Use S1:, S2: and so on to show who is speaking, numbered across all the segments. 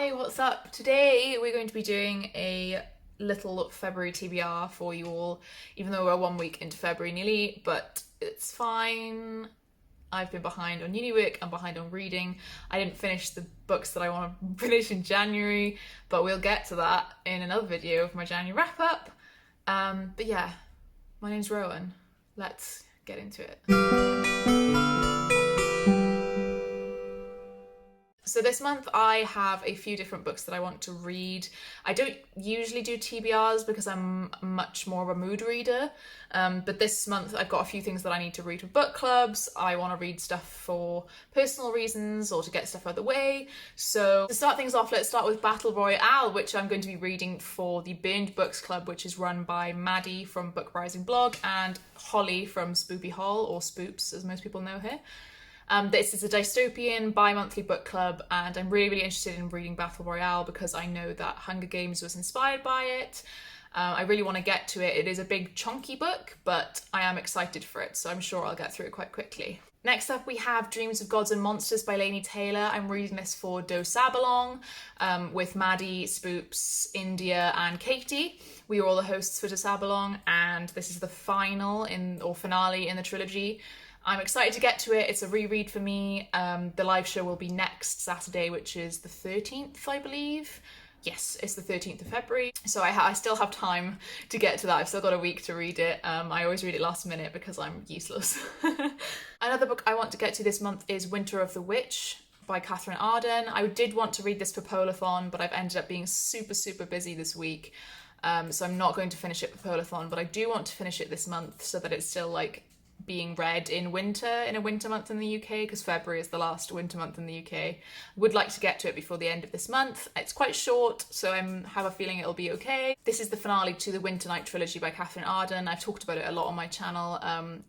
S1: Hi, what's up? Today we're going to be doing a little February TBR for you all, even though we're 1 week into February nearly, but it's fine. I've been behind on uni work, I'm behind on reading. I didn't finish the books that I want to finish in January, but we'll get to that in another video of my January wrap up. But yeah, my name's Rowan. Let's get into it. So this month I have a few different books that I want to read. I don't usually do TBRs because I'm much more of a mood reader, but this month I've got a few things that I need to read for book clubs. I want to read stuff for personal reasons or to get stuff out of the way. So to start things off, let's start with Battle Royale, which I'm going to be reading for the Burned Books Club, which is run by Maddie from Book Rising blog and Holly from Spoopy Hall, or Spoops as most people know her. This is a dystopian bi-monthly book club, and I'm really interested in reading Battle Royale because I know that Hunger Games was inspired by it. I really want to get to it. It is a big chunky book, but I am excited for it, so I'm sure I'll get through it quite quickly. Next up we have Dreams of Gods and Monsters by Laini Taylor. I'm reading this for Do Sabalong with Maddie, Spoops, India and Katie. We are all the hosts for Do Sabalong, and this is the finale in the trilogy. I'm excited to get to it. It's a reread for me. The live show will be next Saturday, which is the 13th, I believe. Yes, it's the 13th of February. So I still have time to get to that. I've still got a week to read it. I always read it last minute because I'm useless. Another book I want to get to this month is Winter of the Witch by Catherine Arden. I did want to read this for Polathon, but I've ended up being super busy this week. So I'm not going to finish it for Polathon, but I do want to finish it this month so that it's still like being read in a winter month in the UK, because February is the last winter month in the UK. Would like to get to it before the end of this month. It's quite short, so I have a feeling it'll be okay. This is the finale to the Winter Night trilogy by Catherine Arden. I've talked about it a lot on my channel.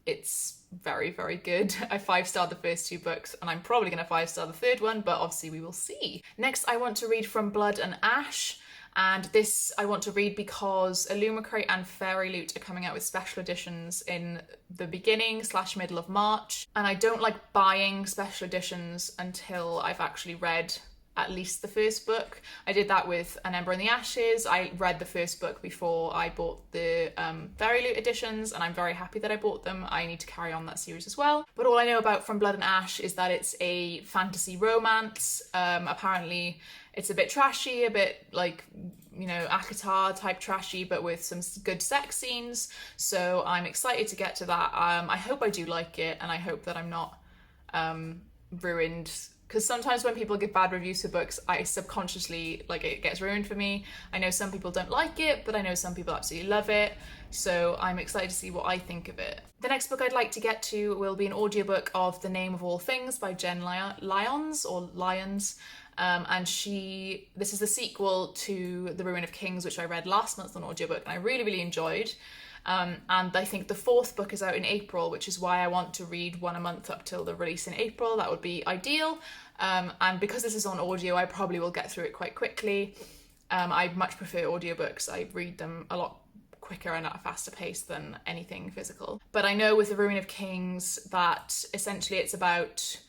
S1: It's very good. I 5-starred the first two books, and I'm probably going to 5-star the third one, but obviously we will see. Next, I want to read From Blood and Ash. And this I want to read because Illumicrate and Fairy Loot are coming out with special editions in the beginning/middle of March. And I don't like buying special editions until I've actually read at least the first book. I did that with An Ember in the Ashes. I read the first book before I bought the Fairy Loot editions, and I'm very happy that I bought them. I need to carry on that series as well. But all I know about From Blood and Ash is that it's a fantasy romance. Apparently it's a bit trashy, a bit like, you know, ACOTAR type trashy, but with some good sex scenes. So I'm excited to get to that. I hope I do like it, and I hope that I'm not ruined, because sometimes when people give bad reviews for books, I subconsciously, like, it gets ruined for me. I know some people don't like it, but I know some people absolutely love it. So I'm excited to see what I think of it. The next book I'd like to get to will be an audiobook of The Name of All Things by Jen Lyons. And this is the sequel to The Ruin of Kings, which I read last month on audiobook, and I really enjoyed. And I think the fourth book is out in April, which is why I want to read one a month up till the release in April. That would be ideal. And because this is on audio, I probably will get through it quite quickly. I much prefer audiobooks. I read them a lot quicker and at a faster pace than anything physical. But I know with The Ruin of Kings that essentially it's about...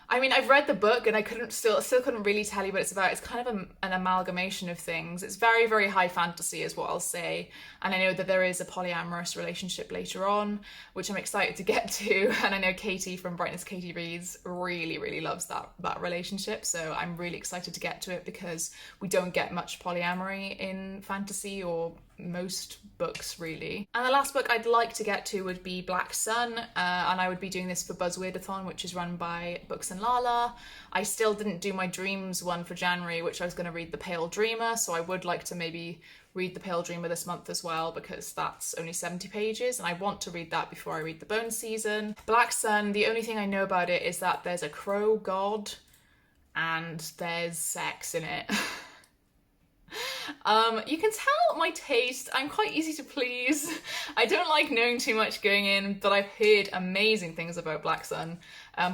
S1: I mean, I've read the book and I still couldn't really tell you what it's about. It's kind of an amalgamation of things. It's very high fantasy is what I'll say. And I know that there is a polyamorous relationship later on, which I'm excited to get to. And I know Katie from Brightness Katie Reads really loves that relationship. So I'm really excited to get to it because we don't get much polyamory in fantasy or most books really. And the last book I'd like to get to would be Black Sun, and I would be doing this for Buzzwordathon, which is run by Books and Lala. I still didn't do my Dreams one for January, which I was going to read The Pale Dreamer, so I would like to maybe read The Pale Dreamer this month as well, because that's only 70 pages and I want to read that before I read The Bone Season. Black Sun, the only thing I know about it is that there's a crow god and there's sex in it. You can tell my taste. I'm quite easy to please. I don't like knowing too much going in, but I've heard amazing things about Black Sun,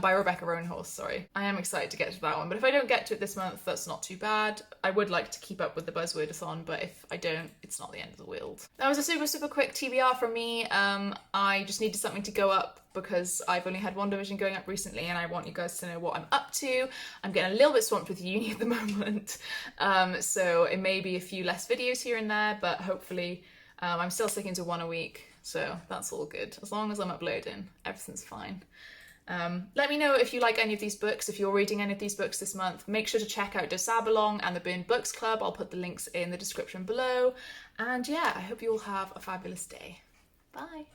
S1: by Rebecca Roanhorse, sorry. I am excited to get to that one, but if I don't get to it this month, that's not too bad. I would like to keep up with the Buzzwordathon, but if I don't, it's not the end of the world. That was a super quick TBR from me. I just needed something to go up because I've only had one division going up recently and I want you guys to know what I'm up to. I'm getting a little bit swamped with uni at the moment, so it may be a few less videos here and there, but hopefully I'm still sticking to one a week, so that's all good. As long as I'm uploading, everything's fine. Let me know if you like any of these books, if you're reading any of these books this month. Make sure to check out De Sabalong and the Burned Books Club. I'll put the links in the description below. And yeah, I hope you all have a fabulous day. Bye.